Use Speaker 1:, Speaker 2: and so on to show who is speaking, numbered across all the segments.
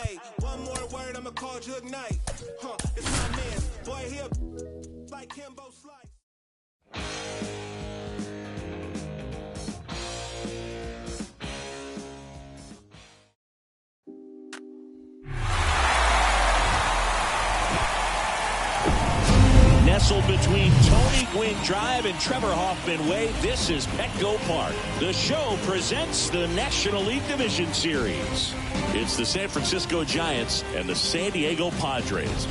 Speaker 1: Hey, one more word, I'ma call you Ignite. It's my man. Boy, he like Kimbo Slice.
Speaker 2: Nestled between Tony Gwynn Drive and Trevor Hoffman Way, this is Petco Park. The show presents the National League Division Series. It's the San Francisco Giants and the San Diego Padres.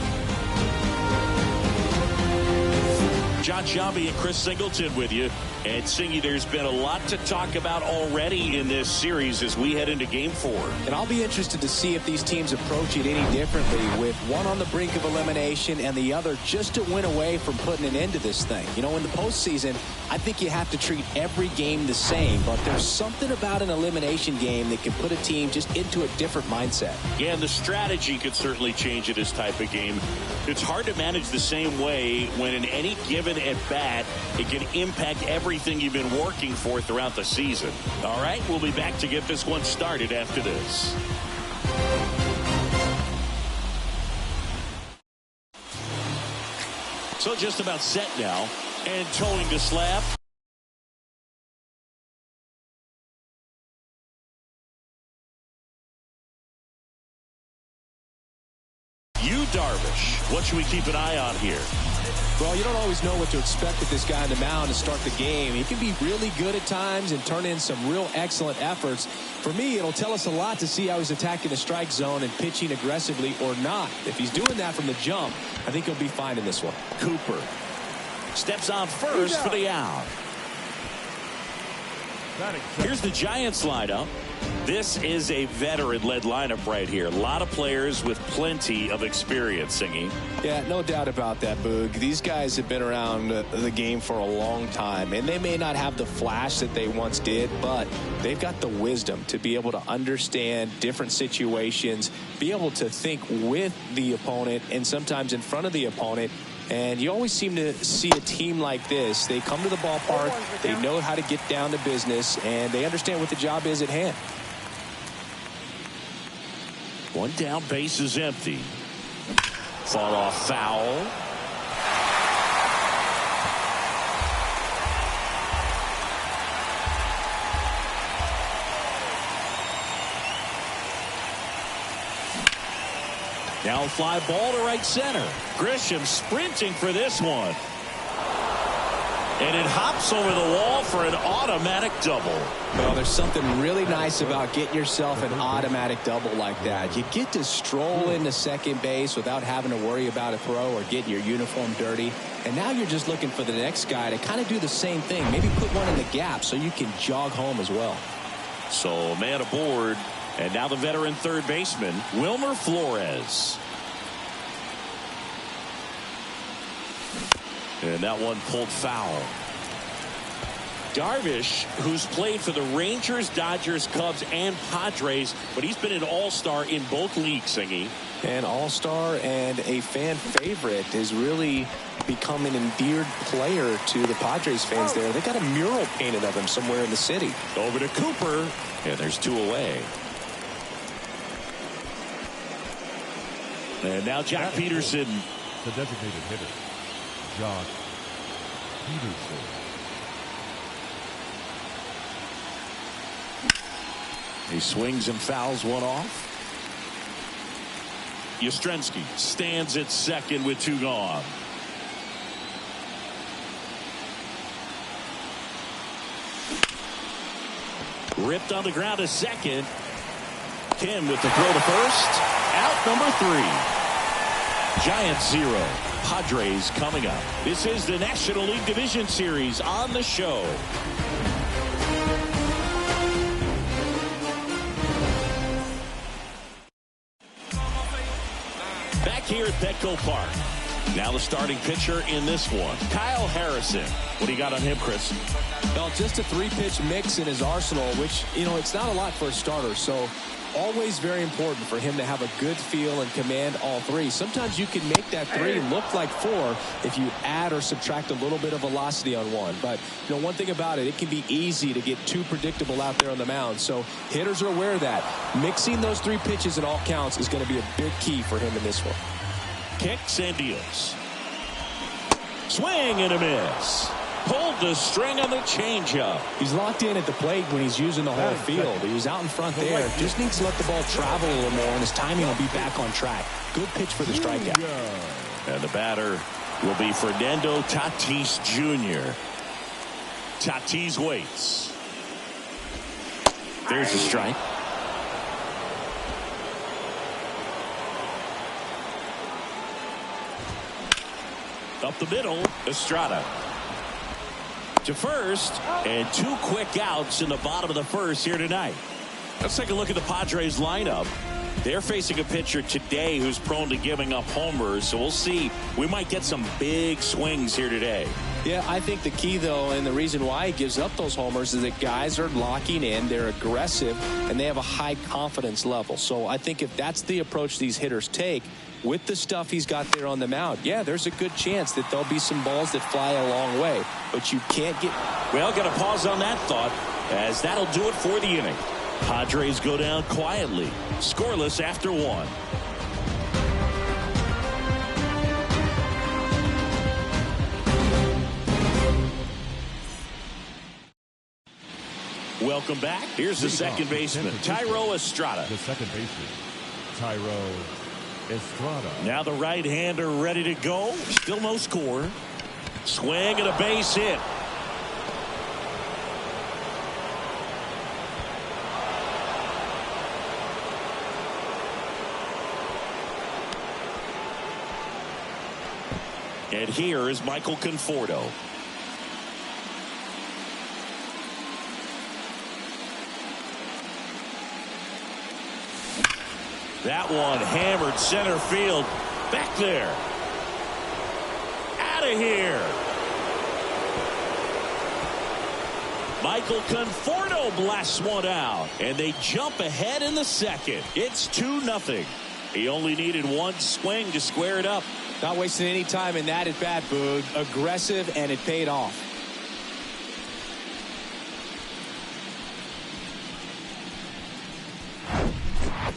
Speaker 2: John Sciambi and Chris Singleton with you. And Singy, there's been a lot to talk about already in this series as we head into Game 4.
Speaker 3: And I'll be interested to see if these teams approach it any differently, with one on the brink of elimination and the other just to win away from putting an end to this thing. You know, in the postseason, I think you have to treat every game the same, but there's something about an elimination game that can put a team just into a different mindset.
Speaker 2: Yeah, and the strategy could certainly change in this type of game. It's hard to manage the same way when in any given at-bat, it can impact everything you've been working for throughout the season. All right, we'll be back to get this one started after this. So just about set now, and towing the slab. Darvish, what should we keep an eye on here?
Speaker 3: Well, you don't always know what to expect with this guy on the mound to start the game. He can be really good at times and turn in some real excellent efforts. For me, it'll tell us a lot to see how he's attacking the strike zone and pitching aggressively or not. If he's doing that from the jump, I think he'll be fine in this one.
Speaker 2: Cooper steps on first for the out. Here's the Giants lineup. This is a veteran-led lineup right here. A lot of players with plenty of experience, Singy.
Speaker 3: Yeah, no doubt about that, Boog. These guys have been around the game for a long time, and they may not have the flash that they once did, but they've got the wisdom to be able to understand different situations, be able to think with the opponent and sometimes in front of the opponent. And you always seem to see a team like this. They come to the ballpark, they know how to get down to business, and they understand what the job is at hand.
Speaker 2: One down, base is empty. Fall off foul. Now a fly ball to right center. Grisham sprinting for this one. And it hops over the wall for an automatic double.
Speaker 3: Well, there's something really nice about getting yourself an automatic double like that. You get to stroll into second base without having to worry about a throw or getting your uniform dirty. And now you're just looking for the next guy to kind of do the same thing. Maybe put one in the gap so you can jog home as well.
Speaker 2: So man aboard. And now the veteran third baseman, Wilmer Flores. And that one pulled foul. Darvish, who's played for the Rangers, Dodgers, Cubs, and Padres, but he's been an all-star in both leagues, Singy.
Speaker 3: An all-star and a fan favorite, has really become an endeared player to the Padres fans there. They got a mural painted of him somewhere in the city.
Speaker 2: Over to Cooper, and there's two away. And now Jack Peterson.
Speaker 4: The designated hitter, Josh Peterson.
Speaker 2: He swings and fouls one off. Yastrzemski stands at second with two gone. Ripped on the ground to second. Kim with the throw to first. Out number 3. Giants 0. Padres coming up. This is the National League Division Series on the show. Back here at Petco Park. Now the starting pitcher in this one, Kyle Harrison. What do you got on him, Chris?
Speaker 3: Well, just a 3-pitch mix in his arsenal, which, it's not a lot for a starter. So always very important for him to have a good feel and command all 3. Sometimes you can make that 3 look like 4 if you add or subtract a little bit of velocity on 1. But, one thing about it can be easy to get too predictable out there on the mound. So hitters are aware of that. Mixing those 3 pitches in all counts is going to be a big key for him in this one.
Speaker 2: Kicks and deals. Swing and a miss. Pulled the string on the changeup.
Speaker 3: He's locked in at the plate when he's using the whole field. He was out in front there. Just needs to let the ball travel a little more, and his timing will be back on track. Good pitch for the strikeout.
Speaker 2: And the batter will be Fernando Tatis Jr. Tatis waits. There's a strike. Up the middle, Estrada to first, and 2 quick outs in the bottom of the first here tonight. Let's take a look at the Padres lineup. They're facing a pitcher today who's prone to giving up homers, so we'll see. We might get some big swings here today.
Speaker 3: Yeah, I think the key, though, and the reason why he gives up those homers is that guys are locking in, they're aggressive, and they have a high confidence level. So I think if that's the approach these hitters take, with the stuff he's got there on the mound, yeah, there's a good chance that there'll be some balls that fly a long way. But you can't get...
Speaker 2: Well, got to pause on that thought, as that'll do it for the inning. Padres go down quietly, scoreless after 1. Welcome back. Here's the second baseman, Thairo Estrada.
Speaker 4: The second baseman, Thairo Estrada.
Speaker 2: Now the right-hander ready to go. Still no score. Swing and a base hit. And here is Michael Conforto. That one hammered center field. Back there. Out of here. Michael Conforto blasts one out. And they jump ahead in the second. It's 2-0. He only needed 1 swing to square it up.
Speaker 3: Not wasting any time in that at bat, Boog. Aggressive, and it paid off.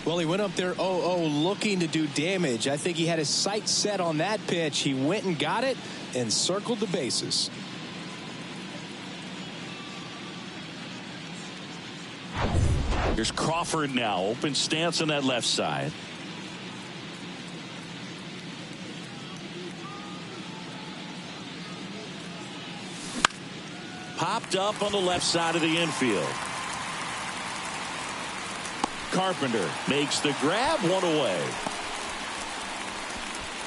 Speaker 3: Well, he went up there 0-0 looking to do damage. I think he had his sights set on that pitch. He went and got it and circled the bases.
Speaker 2: Here's Crawford now. Open stance on that left side. Popped up on the left side of the infield. Carpenter makes the grab, 1 away.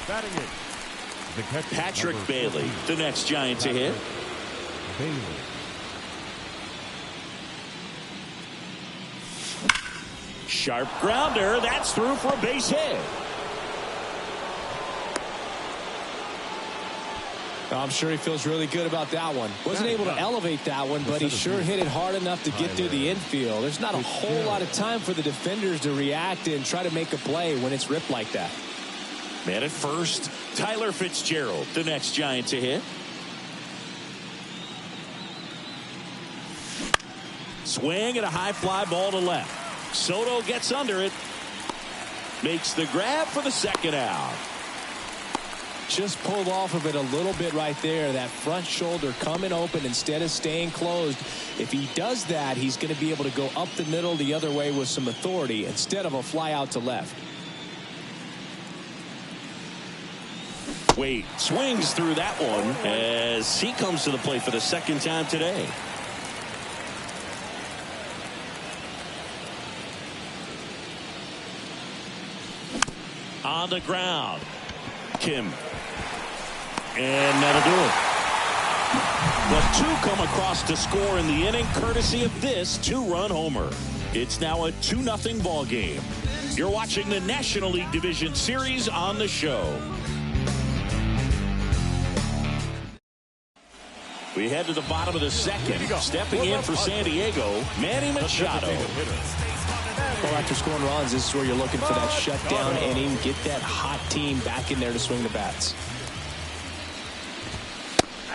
Speaker 4: Batting it, the catcher,
Speaker 2: Patrick Bailey, the next Giant to hit.
Speaker 4: Bailey.
Speaker 2: Sharp grounder. That's through for a base hit.
Speaker 3: I'm sure he feels really good about that one. Wasn't able to elevate that one, but he sure hit it hard enough to get through the infield. There's not a whole lot of time for the defenders to react and try to make a play when it's ripped like that.
Speaker 2: Man at first, Tyler Fitzgerald, the next Giant to hit. Swing and a high fly ball to left. Soto gets under it. Makes the grab for the second out.
Speaker 3: Just pulled off of it a little bit right there. That front shoulder coming open instead of staying closed. If he does that, he's going to be able to go up the middle the other way with some authority instead of a fly out to left.
Speaker 2: Wade swings through that one as he comes to the plate for the second time today. On the ground, Kim. And that'll do it. But 2 come across to score in the inning, courtesy of this 2-run homer. It's now a 2-0 ball game. You're watching the National League Division Series on the show. We head to the bottom of the second. Stepping in for San Diego, Manny Machado.
Speaker 3: Well, after scoring runs, this is where you're looking for that shutdown inning. Get that hot team back in there to swing the bats.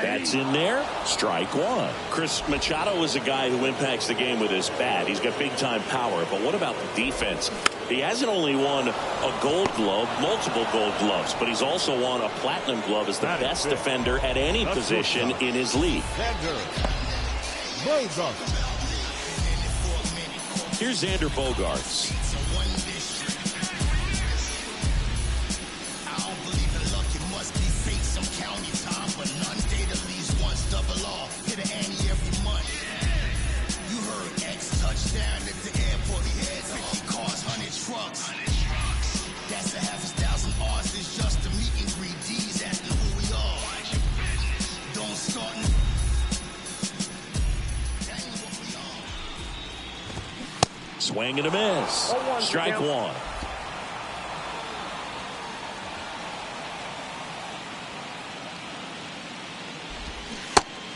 Speaker 2: That's in there. Strike one. Chris, Machado is a guy who impacts the game with his bat. He's got big-time power. But what about the defense? He hasn't only won a gold glove, multiple gold gloves, but he's also won a platinum glove as the best defender at any position in his league. Here's Xander Bogaerts. Swing and a miss. Strike one.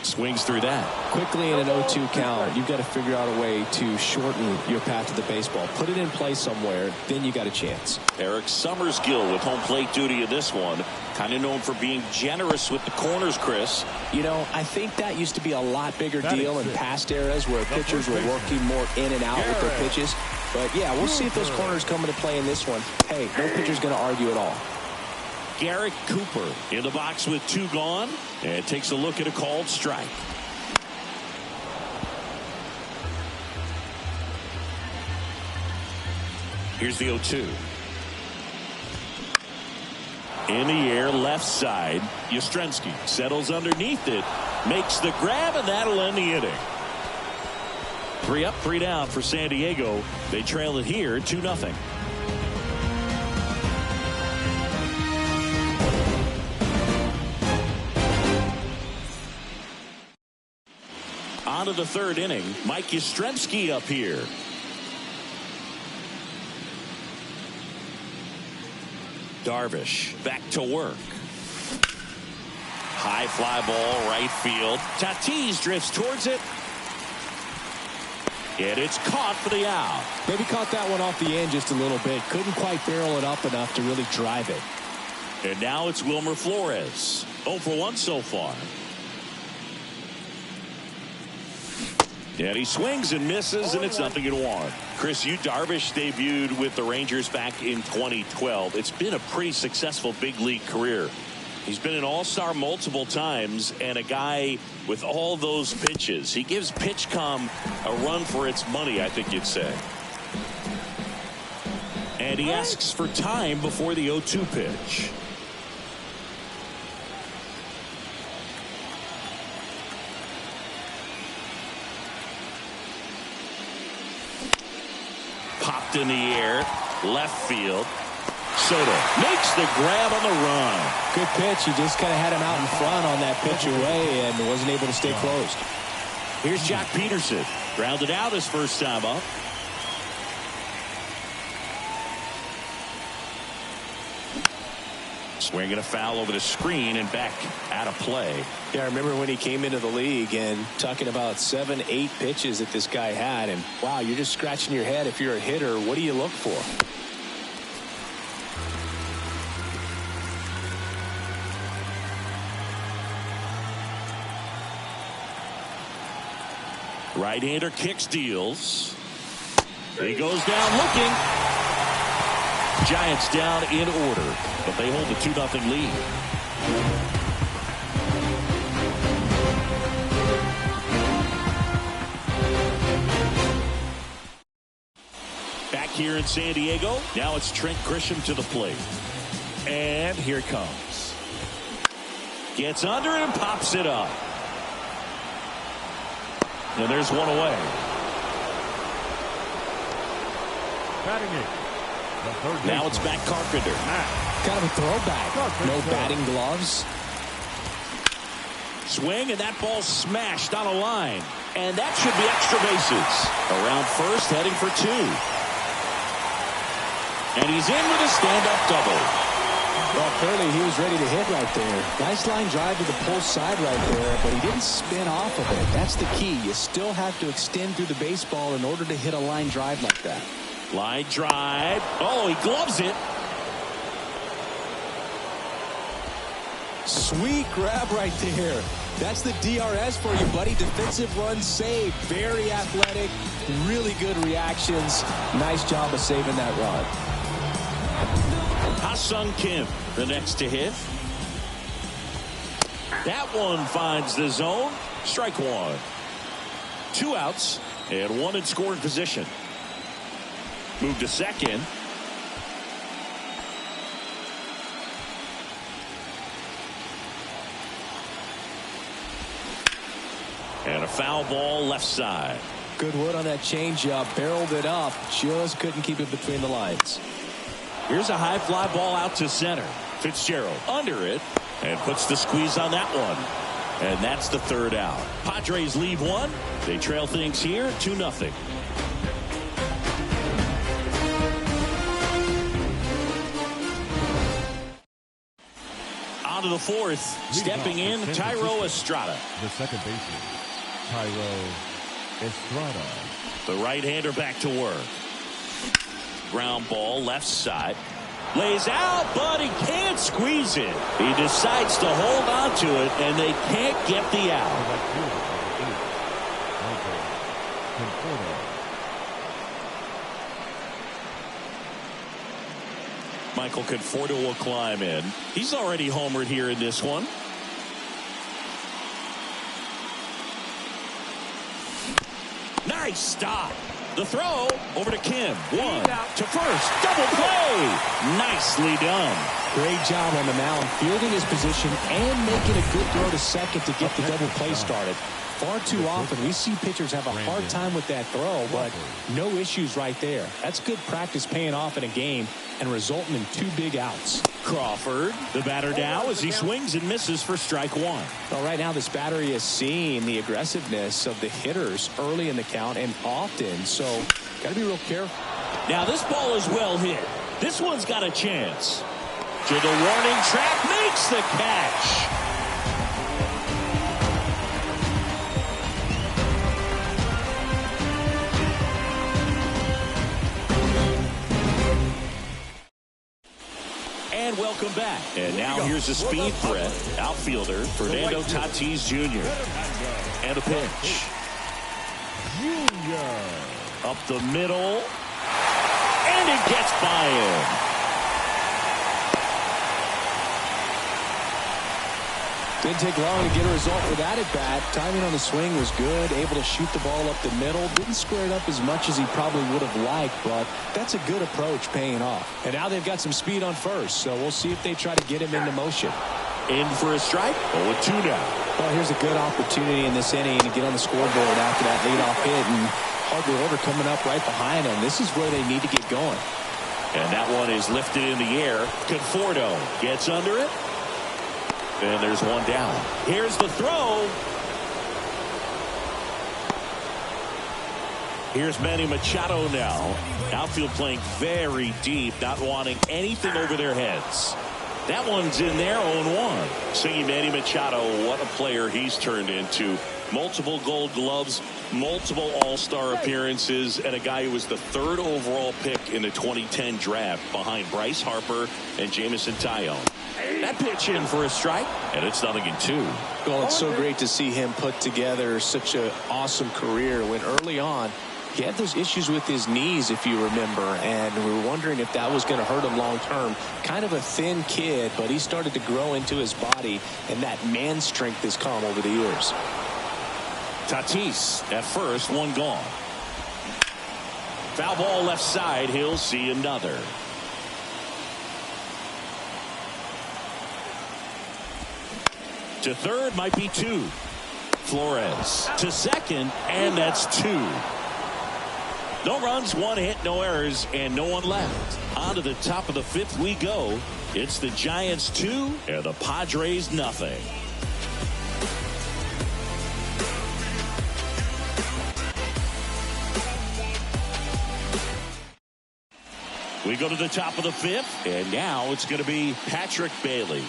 Speaker 2: Swings through that.
Speaker 3: Quickly in an 0-2 count, you've got to figure out a way to shorten your path to the baseball. Put it in play somewhere, then you got a chance.
Speaker 2: Eric Summersgill with home plate duty in this one. Kind of known for being generous with the corners, Chris.
Speaker 3: You know, I think that used to be a lot bigger deal in past eras where pitchers were working more in and out with their pitches. But, yeah, we'll see if those corners come into play in this one. Hey, no pitcher's going to argue at all.
Speaker 2: Garrett Cooper in the box with two gone and takes a look at a called strike. Here's the 0-2. In the air, left side. Yastrzemski settles underneath it, makes the grab, and that'll end the inning. 3 up, 3 down for San Diego. They trail it here 2-0. On to the third inning. Mike Yastrzemski up here. Darvish back to work. High fly ball, right field. Tatis drifts towards it. And it's caught for the out.
Speaker 3: Maybe caught that one off the end just a little bit. Couldn't quite barrel it up enough to really drive it.
Speaker 2: And now it's Wilmer Flores. 0 for 1 so far. And he swings and misses, and it's 0-1. Chris, Darvish debuted with the Rangers back in 2012. It's been a pretty successful big league career. He's been an all-star multiple times and a guy with all those pitches. He gives PitchCom a run for its money, I think you'd say. And he asks for time before the 0-2 pitch. Popped in the air, left field. Soto makes the grab on the run.
Speaker 3: Good pitch. He just kind of had him out in front on that pitch away and wasn't able to stay closed.
Speaker 2: Here's Jock Peterson. Grounded out his first time up. Swinging a foul over the screen and back out of play.
Speaker 3: Yeah, I remember when he came into the league and talking about 7, 8 pitches that this guy had. And, wow, you're just scratching your head. If you're a hitter, what do you look for?
Speaker 2: Right-hander kicks, deals. He goes down looking. Giants down in order, but they hold the 2-0 lead. Back here in San Diego, now it's Trent Grisham to the plate. And here it comes. Gets under it and pops it up. And there's one away.
Speaker 4: Batting it.
Speaker 2: Now it's back Carpenter.
Speaker 3: Kind of a throwback. No batting gloves.
Speaker 2: Swing, and that ball smashed on a line. And that should be extra bases. Around first, heading for 2. And he's in with a stand-up double.
Speaker 3: Well, clearly he was ready to hit right there. Nice line drive to the pull side right there, but he didn't spin off of it. That's the key. You still have to extend through the baseball in order to hit a line drive like that.
Speaker 2: Line drive. Oh, he gloves it.
Speaker 3: Sweet grab right there. That's the DRS for you, buddy. Defensive run saved. Very athletic. Really good reactions. Nice job of saving that run.
Speaker 2: Ha-Sung Kim, the next to hit. That one finds the zone. Strike one. 2 outs and 1 in scoring position. Move to second. And a foul ball left side.
Speaker 3: Good wood on that changeup. Barreled it up. Just couldn't keep it between the lines.
Speaker 2: Here's a high fly ball out to center. Fitzgerald under it and puts the squeeze on that one. And that's the 3rd out. Padres leave 1. They trail things here 2-0. On to the 4th. Stepping in, Thairo Estrada.
Speaker 4: The second baseman, Thairo Estrada.
Speaker 2: The right-hander back to work. Ground ball left side. Lays out, but he can't squeeze it. He decides to hold on to it, and they can't get the out. Michael Conforto will climb in. He's already homered here in this one. Nice stop. The throw over to Kim. 1 to first. Double play. Nicely done.
Speaker 3: Great job on the mound, fielding his position and making a good throw to second to get the double play started. Far too often we see pitchers have a hard time with that throw, but no issues right there. That's good practice paying off in a game and resulting in 2 big outs.
Speaker 2: Crawford, the batter now as he swings and misses for strike 1.
Speaker 3: Well, right now this battery is seeing the aggressiveness of the hitters early in the count and often, so got to be real careful.
Speaker 2: Now this ball is well hit. This one's got a chance. To the warning track, makes the catch. And welcome back. And now here's a speed threat. Outfielder Fernando Tatis Jr. And a pitch. Up the middle. And it gets by him.
Speaker 3: Didn't take long to get a result with that at bat. Timing on the swing was good. Able to shoot the ball up the middle. Didn't square it up as much as he probably would have liked, but that's a good approach paying off. And now they've got some speed on first, so we'll see if they try to get him into motion.
Speaker 2: In for a strike. 0-2 now.
Speaker 3: Well, here's a good opportunity in this inning to get on the scoreboard after that leadoff hit, and hardly order coming up right behind them. This is where they need to get going.
Speaker 2: And that one is lifted in the air. Conforto gets under it. And there's one down. Here's the throw. Here's Manny Machado now. Outfield playing very deep, not wanting anything over their heads. That one's in there, 0-1. Singing Manny Machado, what a player he's turned into. Multiple Gold Gloves, multiple All-Star appearances, and a guy who was the 3rd overall pick in the 2010 draft behind Bryce Harper and Jameson Taillon. That pitch in for a strike, and it's 0-2.
Speaker 3: Well, it's so great to see him put together such an awesome career when early on he had those issues with his knees, if you remember, and we were wondering if that was going to hurt him long term. Kind of a thin kid, but he started to grow into his body, and that man strength has come over the years.
Speaker 2: Tatis at first, one gone. Foul ball left side. He'll see another. To third might be 2. Flores to second, and that's 2. No runs, 1 hit, no errors, and no one left. On to the top of the 5th we go. It's the Giants 2 and the Padres nothing. We go to the top of the fifth, and now it's going to be Patrick Bailey.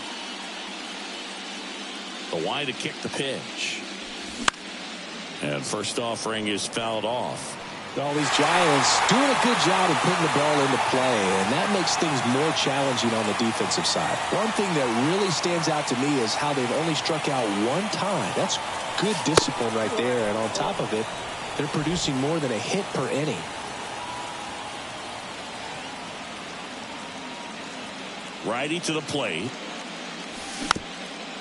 Speaker 2: The wide to kick the pitch. And first offering is fouled off.
Speaker 3: All these Giants doing a good job of putting the ball into play, and that makes things more challenging on the defensive side. One thing that really stands out to me is how they've only struck out one time. That's good discipline right there, and on top of it, they're producing more than a hit per inning.
Speaker 2: Righty to the plate.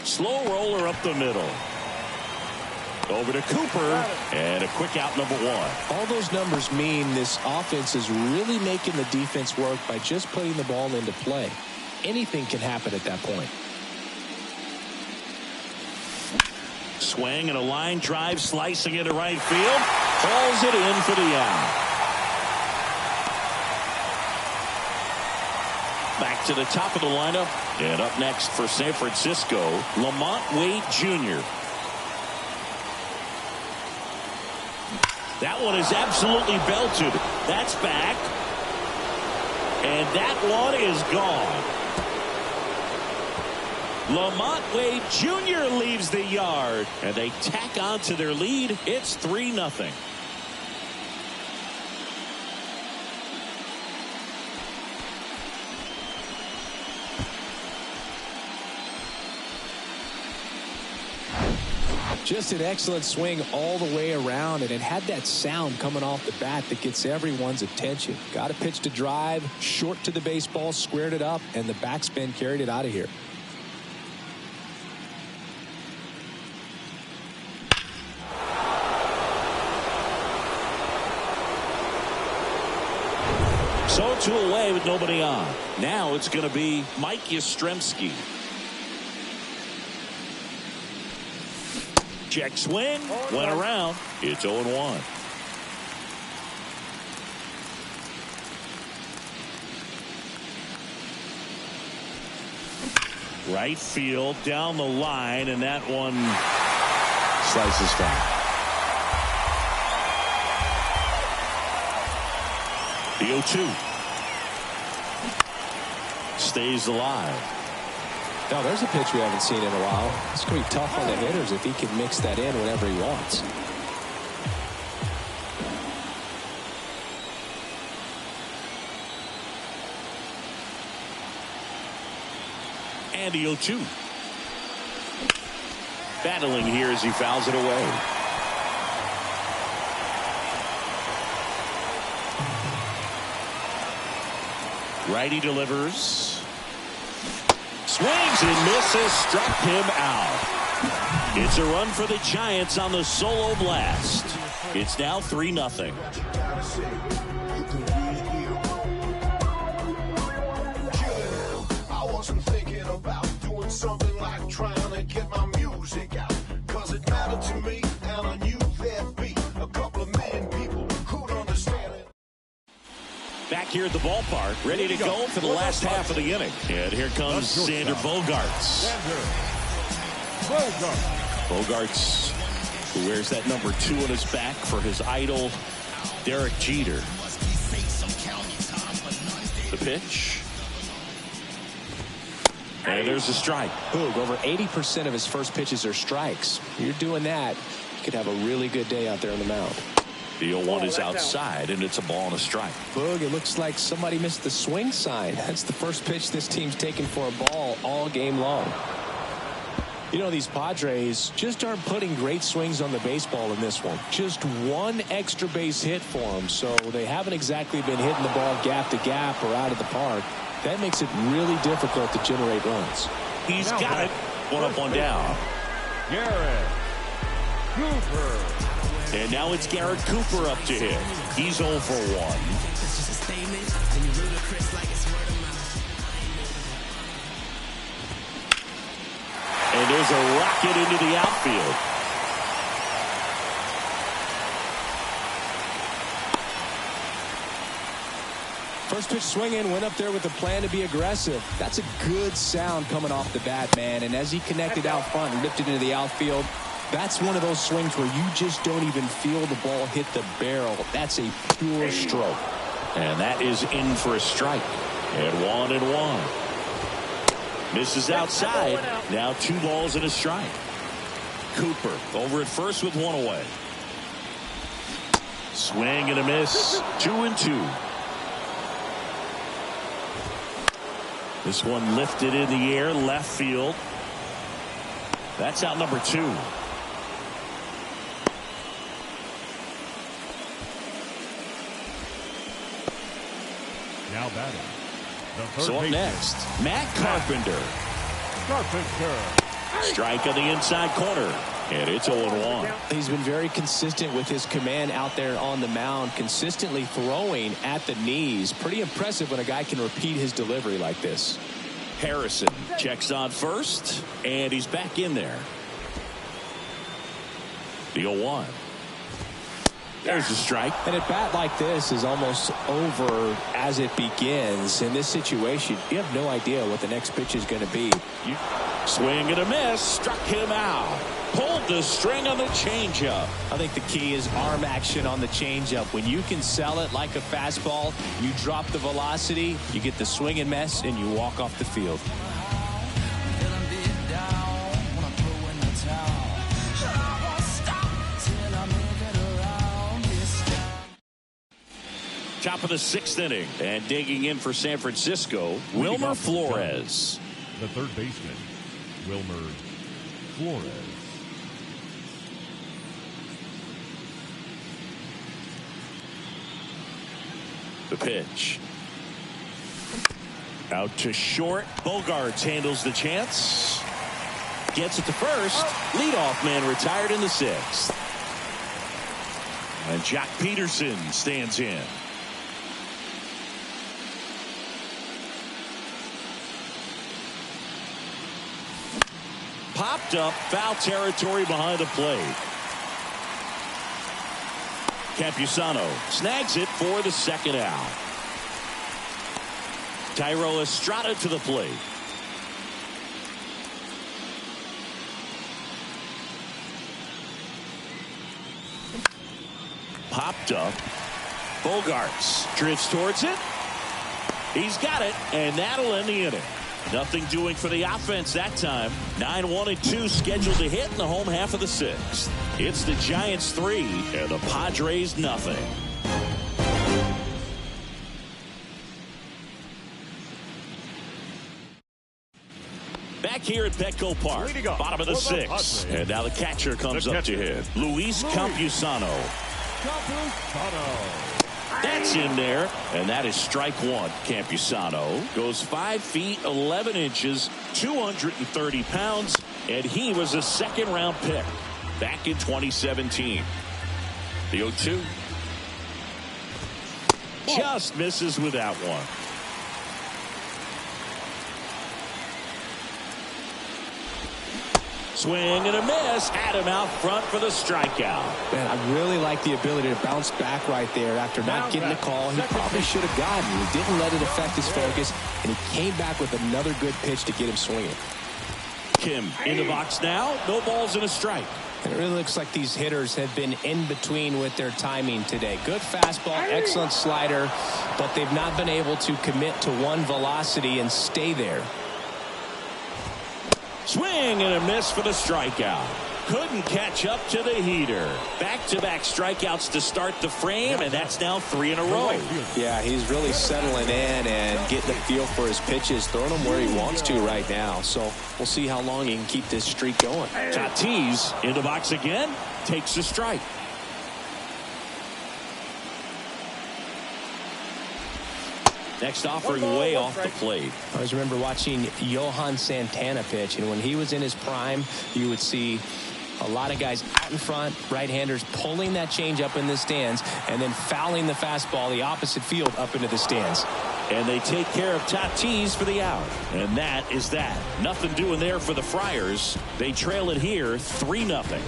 Speaker 2: Slow roller up the middle. Over to Cooper, and a quick out, number one.
Speaker 3: All those numbers mean this offense is really making the defense work by just putting the ball into play. Anything can happen at that point.
Speaker 2: Swing and a line drive, slicing into right field. Hauls it in for the out. Back to the top of the lineup. And up next for San Francisco, Lamont Wade Jr. That one is absolutely belted. That's back. And that one is gone. Lamont Wade Jr. leaves the yard. And they tack on to their lead. It's 3-0.
Speaker 3: Just an excellent swing all the way around, and it had that sound coming off the bat that gets everyone's attention. Got a pitch to drive, short to the baseball, squared it up, and the backspin carried it out of here.
Speaker 2: So 2 away with nobody on. Now it's going to be Mike Yastrzemski. Check swing, went around. It's 0-1. Right field, down the line, and that one slices foul. The 0-2 stays alive.
Speaker 3: Now there's a pitch we haven't seen in a while. It's going to be tough on the hitters if he can mix that in whenever he wants.
Speaker 2: And the 0-2. Battling here as he fouls it away. Righty delivers. Swings and misses, struck him out. It's a run for the Giants on the solo blast. It's now 3-0.
Speaker 1: I wasn't thinking about doing something like trying to get my music out, cause it mattered to me, and I knew there'd be a couple of million people who'd understand it.
Speaker 2: Back here at the ballpark, ready to go for the last half of the inning. And here comes Xander Bogaerts. Bogaerts, who wears that number 2 on his back for his idol, Derek Jeter. The pitch. And there's a strike.
Speaker 3: Boog, over 80% of his first pitches are strikes. You're doing that, you could have a really good day out there on the mound.
Speaker 2: The 0-1 is outside, and it's a ball and a strike.
Speaker 3: Boog, it looks like somebody missed the swing sign. That's the first pitch this team's taken for a ball all game long. You know, these Padres just aren't putting great swings on the baseball in this one. Just one extra base hit for them, so they haven't exactly been hitting the ball gap to gap or out of the park. That makes it really difficult to generate runs.
Speaker 2: He's got it. 1 up, 1 down.
Speaker 4: Garrett Cooper.
Speaker 2: And now it's Garrett Cooper up to hit. He's 0 for 1. And there's a rocket into the outfield.
Speaker 3: First pitch swinging, went up there with a plan to be aggressive. That's a good sound coming off the bat, man. And as he connected out front and ripped it into the outfield, that's one of those swings where you just don't even feel the ball hit the barrel. That's a pure stroke.
Speaker 2: And that is in for a strike. And 1-1. Misses outside. Now 2 balls and a strike. Cooper over at first with 1 away. Swing and a miss. 2-2. This one lifted in the air, left field. That's out number 2.
Speaker 4: Now batting.
Speaker 2: So up next, Matt Carpenter. Strike on the inside corner. And it's 0-1.
Speaker 3: He's been very consistent with his command out there on the mound, consistently throwing at the knees. Pretty impressive when a guy can repeat his delivery like this.
Speaker 2: Harrison checks on first, and he's back in there. The 0-1. There's a strike.
Speaker 3: And a bat like this is almost over as it begins. In this situation, you have no idea what the next pitch is going to be.
Speaker 2: Swing and a miss. Struck him out. Pulled the string on the changeup.
Speaker 3: I think the key is arm action on the changeup. When you can sell it like a fastball, you drop the velocity, you get the swing and miss, and you walk off the field.
Speaker 2: Top of the 6th inning, and digging in for San Francisco, Wilmer Flores.
Speaker 4: The third baseman, Wilmer Flores.
Speaker 2: The pitch. Out to short. Bogarts handles the chance. Gets it to first. Leadoff man retired in the 6th. And Jock Peterson stands in. Popped up, foul territory behind the plate. Campusano snags it for the 2nd out. Thairo Estrada to the plate. Popped up. Bogarts drifts towards it. He's got it, and that'll end the inning. Nothing doing for the offense that time. 9-1-2 scheduled to hit in the home half of the 6th. It's the Giants 3 and the Padres nothing. Back here at Petco Park, bottom of the 6th. And now the catcher comes up to hit. Luis Campusano. That's in there, and that is strike 1. Campusano goes 5 feet 11 inches, 230 pounds, and he was a 2nd-round pick back in 2017. The 0-2. Just misses with that one. Swing and a miss. Had him out front for the strikeout.
Speaker 3: Man, I really like the ability to bounce back right there after not getting the call he probably should have gotten. He didn't let it affect his focus, and he came back with another good pitch to get him swinging.
Speaker 2: Kim in the box now. No balls and a strike.
Speaker 3: And it really looks like these hitters have been in between with their timing today. Good fastball, excellent slider, but they've not been able to commit to one velocity and stay there.
Speaker 2: Swing and a miss for the strikeout. Couldn't catch up to the heater. Back-to-back strikeouts to start the frame, and that's now 3 in a row.
Speaker 3: Yeah, he's really settling in and getting a feel for his pitches, throwing them where he wants to right now. So we'll see how long he can keep this streak going.
Speaker 2: Tatis in the box again, takes a strike. Next offering way off the plate.
Speaker 3: I always remember watching Johan Santana pitch, and when he was in his prime, you would see a lot of guys out in front, right-handers pulling that change up in the stands and then fouling the fastball the opposite field up into the stands.
Speaker 2: And they take care of Tatis for the out. And that is that. Nothing doing there for the Friars. They trail it here 3-0.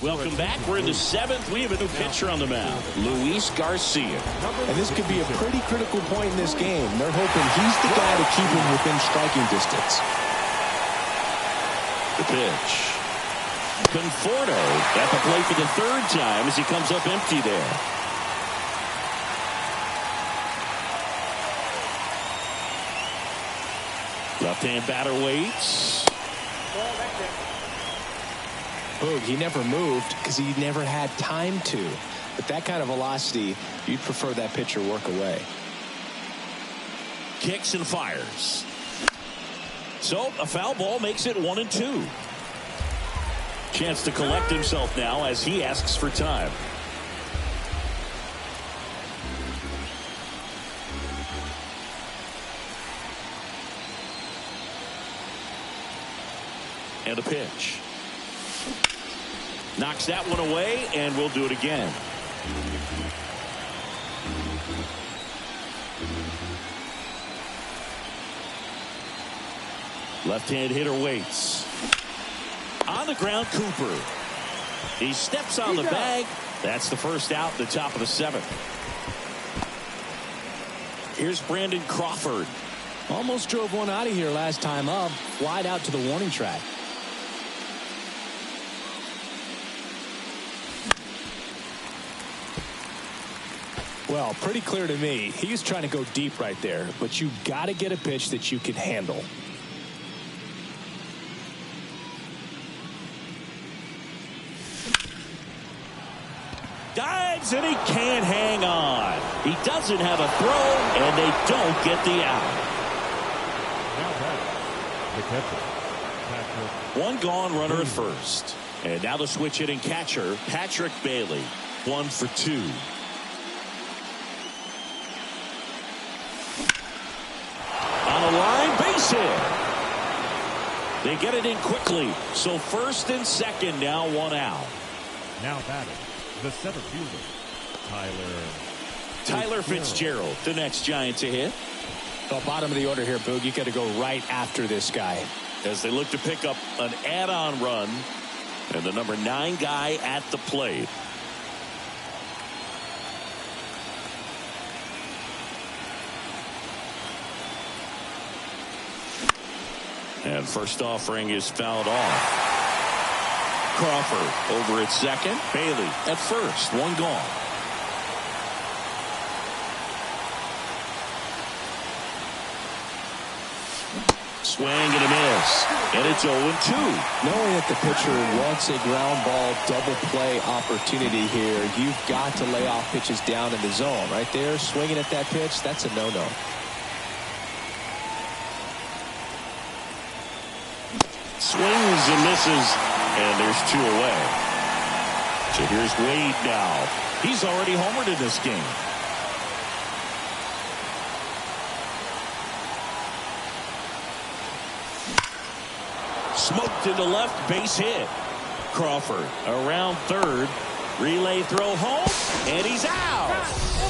Speaker 2: Welcome back. We're in the 7th. We have a new pitcher on the mound, Luis Garcia.
Speaker 3: And this could be a pretty critical point in this game. They're hoping he's the guy to keep him within striking distance.
Speaker 2: The pitch. Conforto at the plate for the third time as he comes up empty there. Left-hand batter waits.
Speaker 3: Boog, he never moved because he never had time to. But that kind of velocity, you'd prefer that pitcher work away.
Speaker 2: Kicks and fires. So a foul ball makes it 1-2. Chance to collect himself now as he asks for time. And a pitch. Knocks that one away, and we'll do it again. Left-hand hitter waits. On the ground, Cooper. He steps on the bag. That's the first out, the top of the seventh. Here's Brandon Crawford.
Speaker 3: Almost drove one out of here last time up. Wide out to the warning track. Well, pretty clear to me. He's trying to go deep right there, but you got to get a pitch that you can handle.
Speaker 2: Dives and he can't hang on. He doesn't have a throw, and they don't get the out.
Speaker 4: Now back, the catcher, Patrick.
Speaker 2: One gone, runner at first. And now the switch hitting catcher, Patrick Bailey. 1 for 2. On the line, base hit. They get it in quickly. So first and second, now one out.
Speaker 4: Now batting, the center fielder,
Speaker 2: Tyler Fitzgerald, the next Giant to hit.
Speaker 3: Well, bottom of the order here, Boog. You got to go right after this guy.
Speaker 2: As they look to pick up an add-on run. And the number 9 guy at the plate. And first offering is fouled off. Crawford over at second. Bailey at first. One gone. Swing and a miss. And it's 0-2.
Speaker 3: Knowing that the pitcher wants a ground ball double play opportunity here, you've got to lay off pitches down in the zone. Right there, swinging at that pitch, that's a no-no.
Speaker 2: Swings and misses, and there's 2 away. So here's Wade now. He's already homered in this game. Smoked into left, base hit. Crawford around third. Relay throw home, and he's out.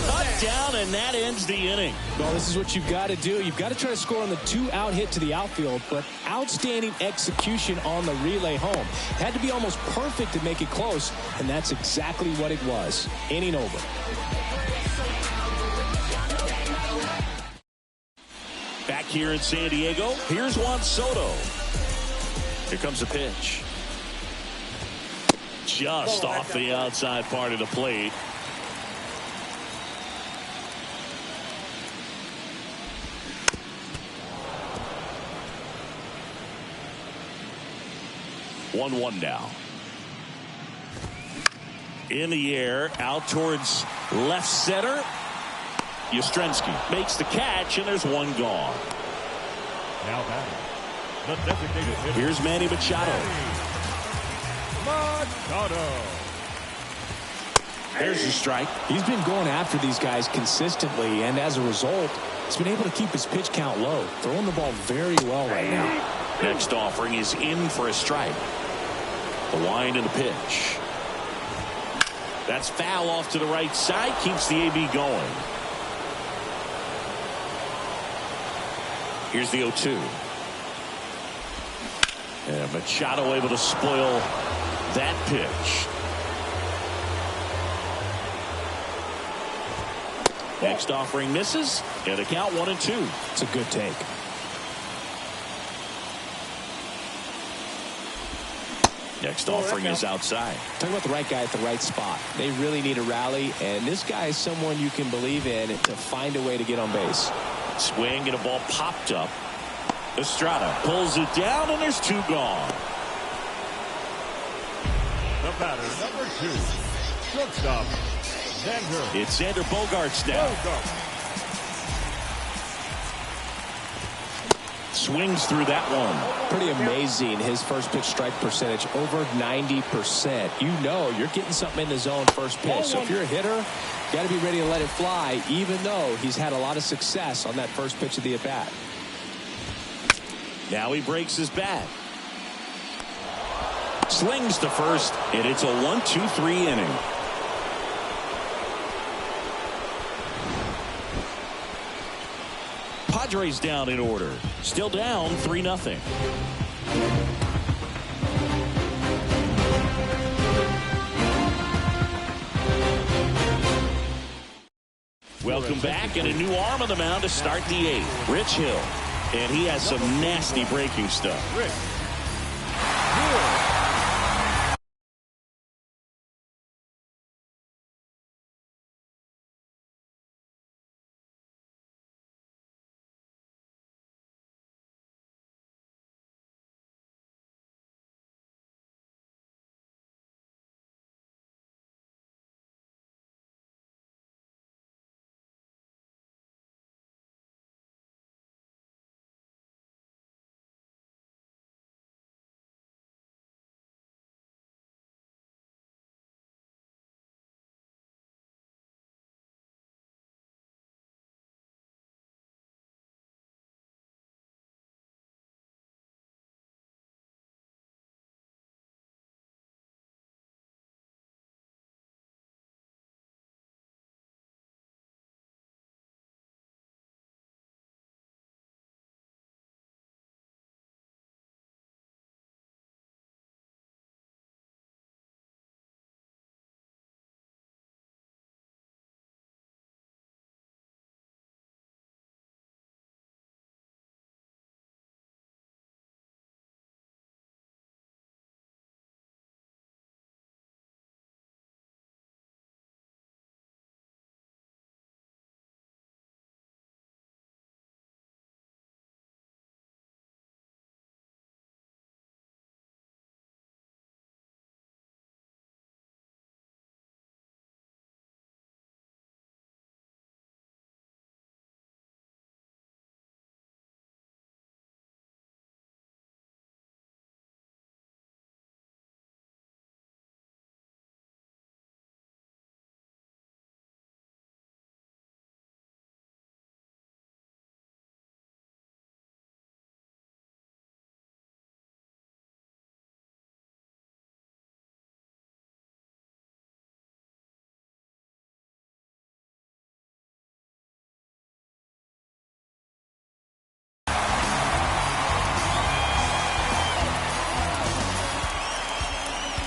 Speaker 2: Touchdown, and that ends the inning.
Speaker 3: Well, this is what you've got to do. You've got to try to score on the 2-out hit to the outfield, but outstanding execution on the relay home. Had to be almost perfect to make it close, and that's exactly what it was. Inning over.
Speaker 2: Back here in San Diego, here's Juan Soto. Here comes a pitch. Just off the outside part of the plate. One now. In the air, out towards left center. Yastrzemski makes the catch, and there's one gone.
Speaker 4: Now batting, the designated hitter.
Speaker 2: Here's Manny Machado. There's the strike.
Speaker 3: He's been going after these guys consistently, and as a result, he's been able to keep his pitch count low. Throwing the ball very well right now.
Speaker 2: Next offering is in for a strike. The wind and the pitch. That's foul off to the right side. Keeps the AB going. Here's the 0-2. And Machado able to spoil that pitch. Next offering misses. And the count 1-2.
Speaker 3: It's a good take.
Speaker 2: Next offering is outside.
Speaker 3: Talk about the right guy at the right spot. They really need a rally, and this guy is someone you can believe in to find a way to get on base.
Speaker 2: Swing and a ball popped up. Estrada pulls it down, and there's 2 gone.
Speaker 4: The batter, number 2, shortstop, Xander.
Speaker 2: It's Xander Bogaerts now. Swings through that one.
Speaker 3: Pretty amazing, his first pitch strike percentage, over 90%. You know you're getting something in the zone first pitch. So if you're a hitter, you got to be ready to let it fly, even though he's had a lot of success on that first pitch of the at-bat.
Speaker 2: Now he breaks his bat. Slings to first, and it's a 1-2-3 inning. Padres down in order. Still down 3-0. Welcome back, and a new arm on the mound to start the 8th. Rich Hill. And he has some nasty breaking stuff.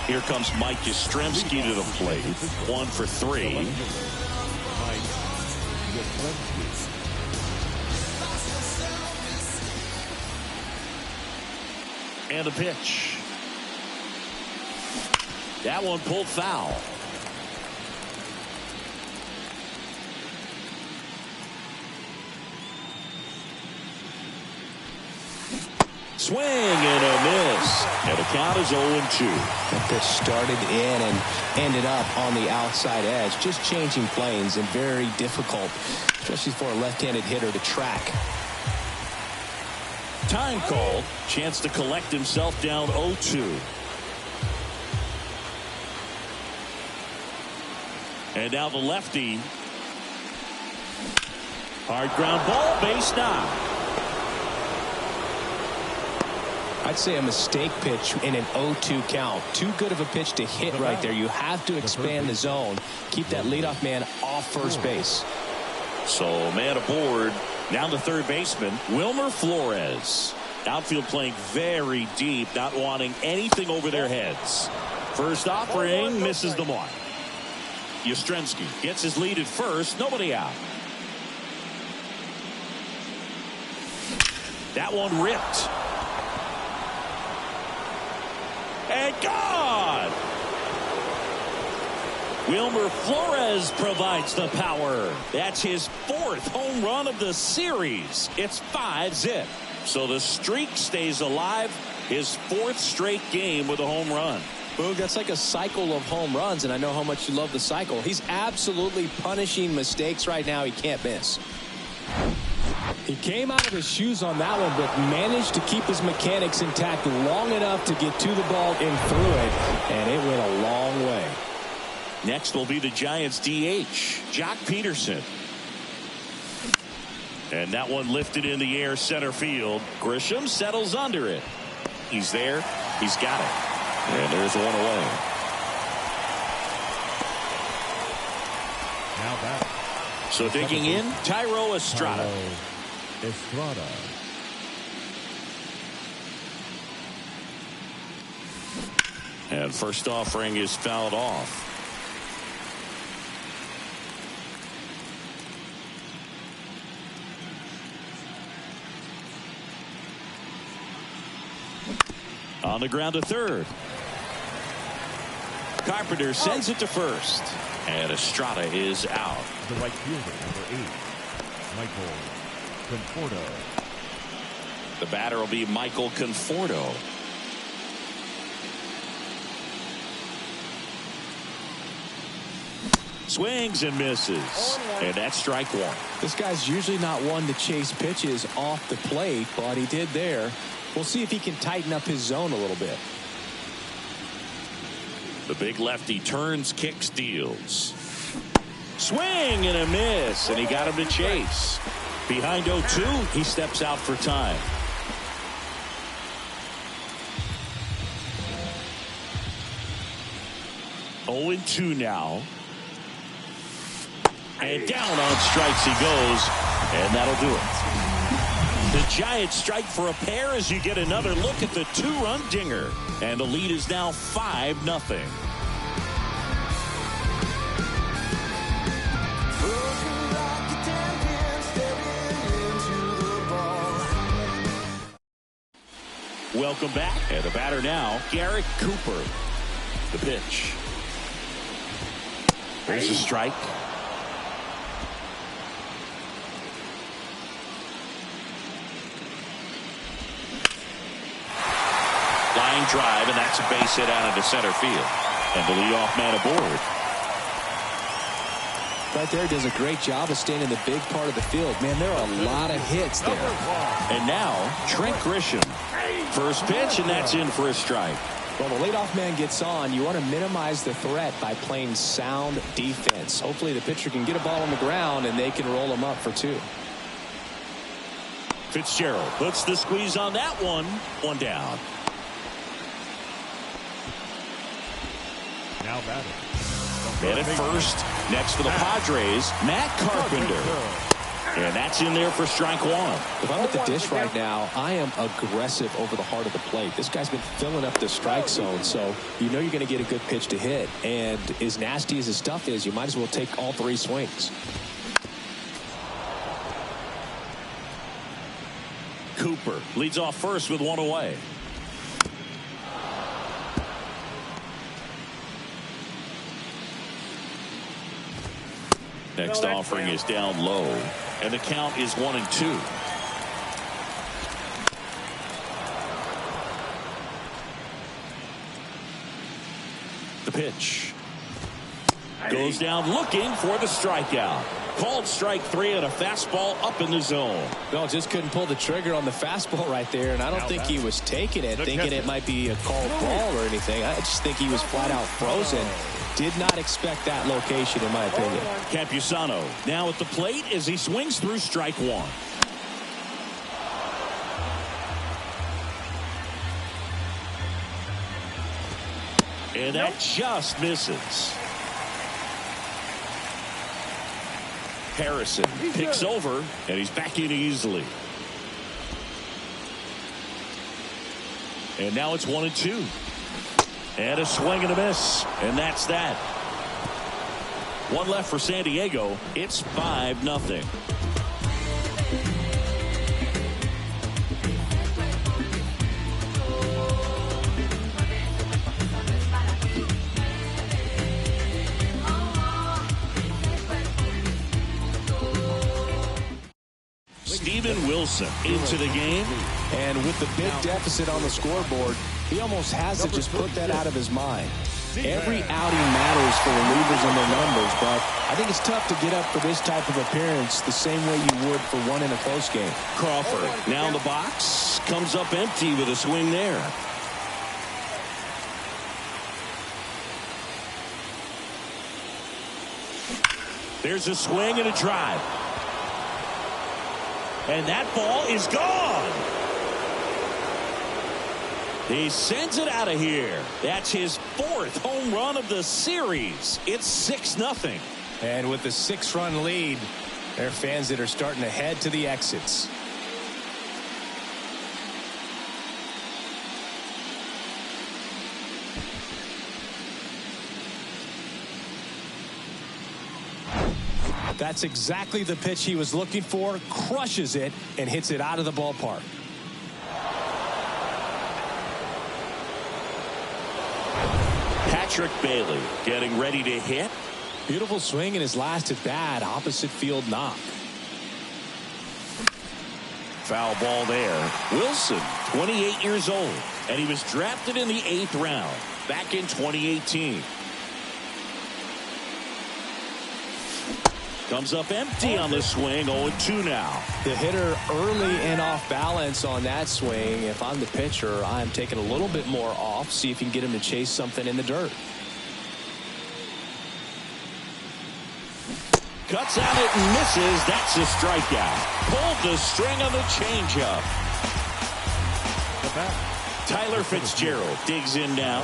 Speaker 2: Here comes Mike Yastrzemski to the plate. 1 for 3. And a pitch. That one pulled foul. Swing and a miss. And the count is 0-2.
Speaker 3: That pitch started in and ended up on the outside edge. Just changing planes and very difficult, especially for a left-handed hitter to track.
Speaker 2: Time called. Chance to collect himself down 0-2. And now the lefty. Hard ground ball, base knock.
Speaker 3: I'd say a mistake pitch in an 0-2 count. Too good of a pitch to hit right there. You have to expand the zone. Keep that leadoff man off first base.
Speaker 2: So man aboard. Now the third baseman, Wilmer Flores. Outfield playing very deep, not wanting anything over their heads. First offering misses the mark. Yastrzemski gets his lead at first. Nobody out. That one ripped. and gone. Wilmer Flores provides the power. That's his 4th home run of the series. It's 5-zip. So the streak stays alive. His 4th straight game with a home run.
Speaker 3: Boog, that's like a cycle of home runs, and I know how much you love the cycle. He's absolutely punishing mistakes right now he can't miss. He came out of his shoes on that one, but managed to keep his mechanics intact long enough to get to the ball and through it, and it went a long way.
Speaker 2: Next will be the Giants DH, Jock Peterson. And that one lifted in the air center field. Grisham settles under it. He's there. He's got it. And there's one away.
Speaker 4: Now back.
Speaker 2: So digging in, Thairo Estrada.
Speaker 4: Estrada.
Speaker 2: And first offering is fouled off. On the ground to third. Carpenter sends it to first. And Estrada is out.
Speaker 4: The right fielder, number 8, Michael Conforto.
Speaker 2: The batter will be Michael Conforto. Swings and misses. And that's strike 1.
Speaker 3: This guy's usually not one to chase pitches off the plate, but he did there. We'll see if he can tighten up his zone a little bit.
Speaker 2: The big lefty turns, kicks, deals. Swing and a miss, and he got him to chase. Behind 0-2, he steps out for time. Oh, 2 now. And down on strikes he goes, and that'll do it. The Giants strike for a pair as you get another look at the 2-run dinger. And the lead is now 5-0. Welcome back. And the batter now, Garrett Cooper. The pitch. There's a strike. Line drive, and that's a base hit out into center field. And the leadoff man aboard.
Speaker 3: Right there, does a great job of staying in the big part of the field. Man, there are a lot of hits there.
Speaker 2: And now, Trent Grisham. First pitch, and that's in for a strike.
Speaker 3: Well, the leadoff man gets on. You want to minimize the threat by playing sound defense. Hopefully the pitcher can get a ball on the ground, and they can roll him up for 2.
Speaker 2: Fitzgerald puts the squeeze on that one. 1 down.
Speaker 4: Now batting.
Speaker 2: And at first, next for the Padres, Matt Carpenter. And that's in there for strike 1.
Speaker 3: If I'm at the dish right now, I am aggressive over the heart of the plate. This guy's been filling up the strike zone, so you know you're going to get a good pitch to hit. And as nasty as his stuff is, you might as well take all 3 swings.
Speaker 2: Cooper leads off first with 1 away. Next offering is down low, and the count is 1-2. The pitch goes down looking for the strikeout. Called strike 3 on a fastball up in the zone.
Speaker 3: No, just couldn't pull the trigger on the fastball right there, and I don't think he was taking it, thinking it might be a called ball or anything. I just think he was flat out frozen. Did not expect that location, in my opinion.
Speaker 2: Campusano now at the plate as he swings through strike 1. And that just misses. Harrison picks over, and he's back in easily. And now it's 1-2. And a swing and a miss. And that's that. 1 left for San Diego. It's 5-0. Steven Wilson into the game.
Speaker 3: And with the big deficit on the scoreboard, he almost has to just put that out of his mind. Every outing matters for relievers and their numbers, but I think it's tough to get up for this type of appearance the same way you would for one in a close game.
Speaker 2: Crawford now in the box, comes up empty with a swing there. There's a swing and a drive. And that ball is gone. He sends it out of here. That's his 4th home run of the series. It's 6-0.
Speaker 3: And with the 6-run lead, there are fans that are starting to head to the exits. That's exactly the pitch he was looking for. Crushes it and hits it out of the ballpark.
Speaker 2: Patrick Bailey getting ready to hit.
Speaker 3: Beautiful swing in his last at bat. Opposite field knock.
Speaker 2: Foul ball there. Wilson, 28 years old, and he was drafted in the 8th round back in 2018. Comes up empty on the swing. 0-2 now.
Speaker 3: The hitter early and off balance on that swing. If I'm the pitcher, I'm taking a little bit more off. See if you can get him to chase something in the dirt.
Speaker 2: Cuts at it and misses. That's a strikeout. Pulled the string on the changeup. Tyler Fitzgerald digs in now.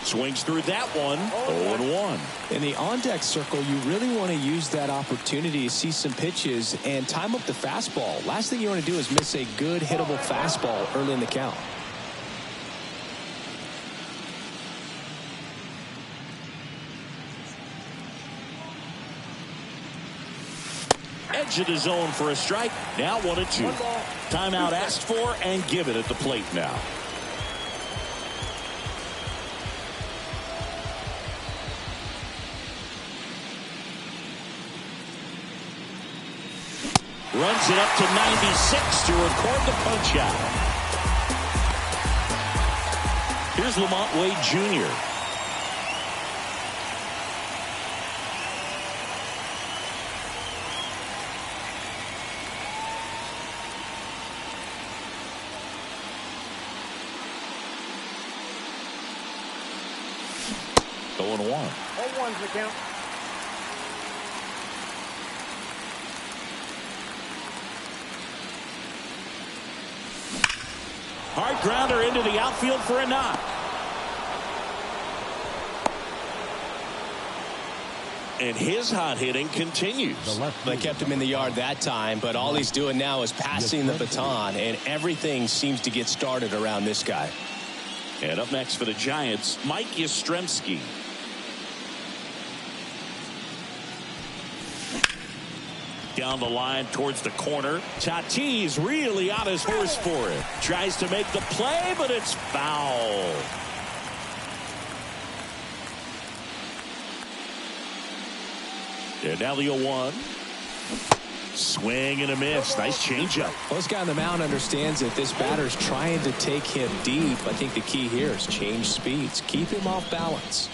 Speaker 2: Swings through that one. 0-1.
Speaker 3: In the on-deck circle, you really want to use that opportunity to see some pitches and time up the fastball. Last thing you want to do is miss a good hittable fastball early in the count.
Speaker 2: Edge of the zone for a strike. Now 1-2. Timeout asked for and given at the plate now. Runs it up to 96 to record the punch out. Here's Lamont Wade Jr. Going 1.
Speaker 5: 0-1's the count.
Speaker 2: Hard grounder into the outfield for a knock. And his hot hitting continues.
Speaker 3: They kept him in the yard that time, but all he's doing now is passing the baton, and everything seems to get started around this guy.
Speaker 2: And up next for the Giants, Mike Yastrzemski. Down the line towards the corner. Tatis really on his horse for it. Tries to make the play, but it's foul. And now the 0-1. Swing and a miss. Nice changeup.
Speaker 3: Well, this guy on the mound understands that this batter's trying to take him deep. I think the key here is change speeds. Keep him off balance.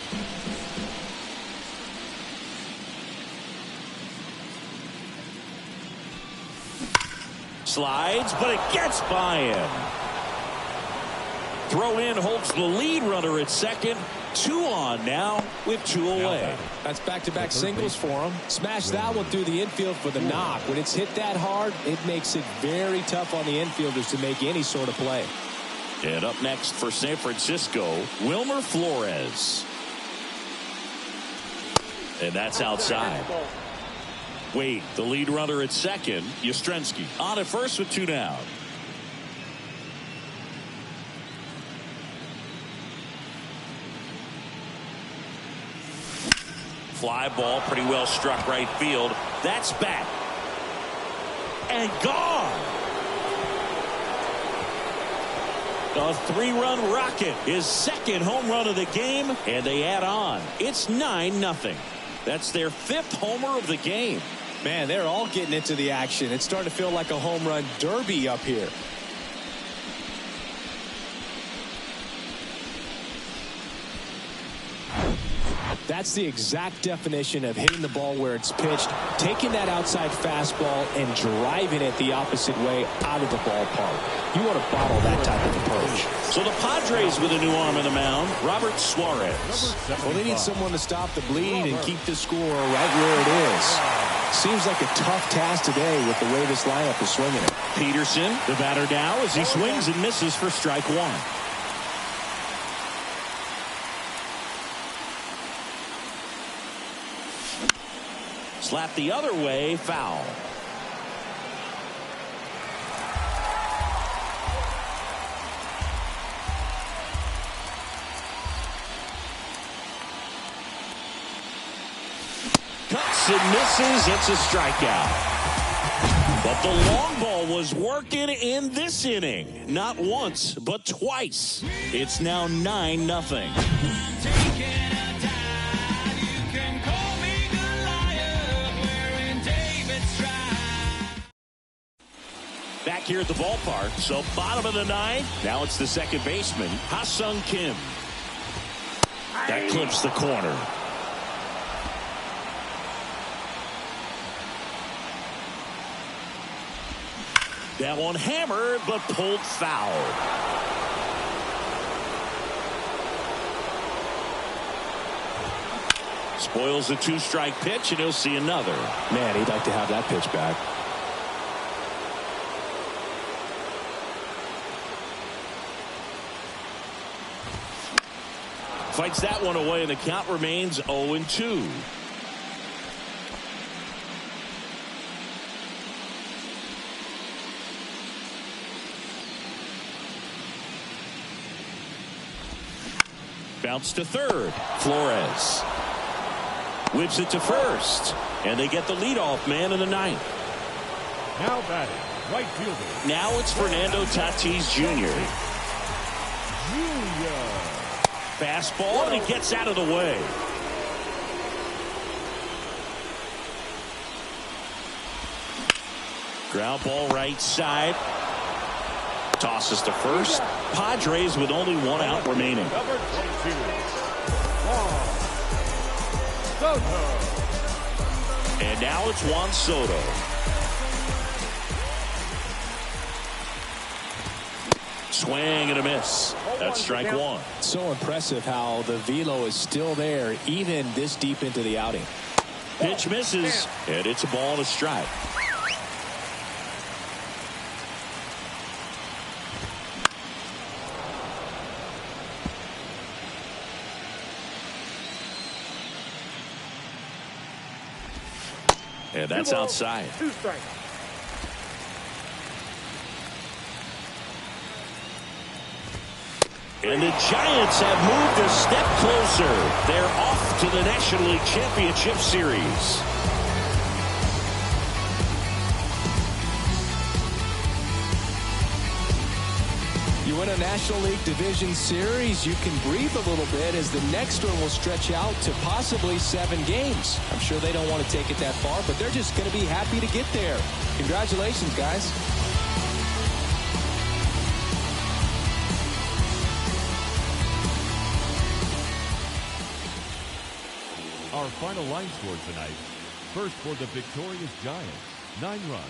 Speaker 2: Slides, but it gets by him. Throw in holds the lead runner at second. 2 on now with 2 away.
Speaker 3: That's back-to-back singles for him. Smash that one through the infield for the knock. When it's hit that hard, it makes it very tough on the infielders to make any sort of play.
Speaker 2: And up next for San Francisco, Wilmer Flores. And that's outside. Wade, the lead runner at second. Yastrzemski on at first with 2 down. Fly ball pretty well struck right field. That's back. And gone. A 3-run rocket, his second home run of the game, and they add on. It's 9-0. That's their 5th homer of the game.
Speaker 3: Man, they're all getting into the action. It's starting to feel like a home run derby up here. That's the exact definition of hitting the ball where it's pitched, taking that outside fastball and driving it the opposite way out of the ballpark. You want to bottle that type of approach.
Speaker 2: So the Padres with a new arm on the mound, Robert Suarez.
Speaker 3: Well, they need someone to stop the bleed and keep the score right where it is. Seems like a tough task today with the way this lineup is swinging it.
Speaker 2: Peterson, the batter now, as he swings and misses for strike 1. Slap the other way, foul. Cuts and misses. It's a strikeout. But the long ball was working in this inning. Not once, but twice. It's now 9-0. Back here at the ballpark, so bottom of the 9th. Now it's the second baseman, Ha-Sung Kim. That clips the corner. That one hammered, but pulled foul. Spoils the 2-strike pitch, and he'll see another.
Speaker 3: Man, he'd like to have that pitch back.
Speaker 2: Fights that one away, and the count remains 0-2. Bounce to third. Flores whips it to first, and they get the leadoff man in the 9th.
Speaker 4: Now batting, right fielder.
Speaker 2: Now it's Fernando Tatis Jr. Fastball, and he gets out of the way. Ground ball right side. Tosses to first. Padres with only 1 out remaining.
Speaker 4: Number 22, Juan Soto.
Speaker 2: And now it's Juan Soto. Swing and a miss. That's strike 1.
Speaker 3: So impressive how the velo is still there even this deep into the outing.
Speaker 2: Pitch misses, and it's a ball and a strike. And that's outside.
Speaker 5: 2 strikes.
Speaker 2: And the Giants have moved a step closer. They're off to the National League Championship Series.
Speaker 3: You win a National League Division Series, you can breathe a little bit as the next one will stretch out to possibly 7 games. I'm sure they don't want to take it that far, but they're just going to be happy to get there. Congratulations, guys.
Speaker 4: Our final line score tonight. First for the victorious Giants, 9 runs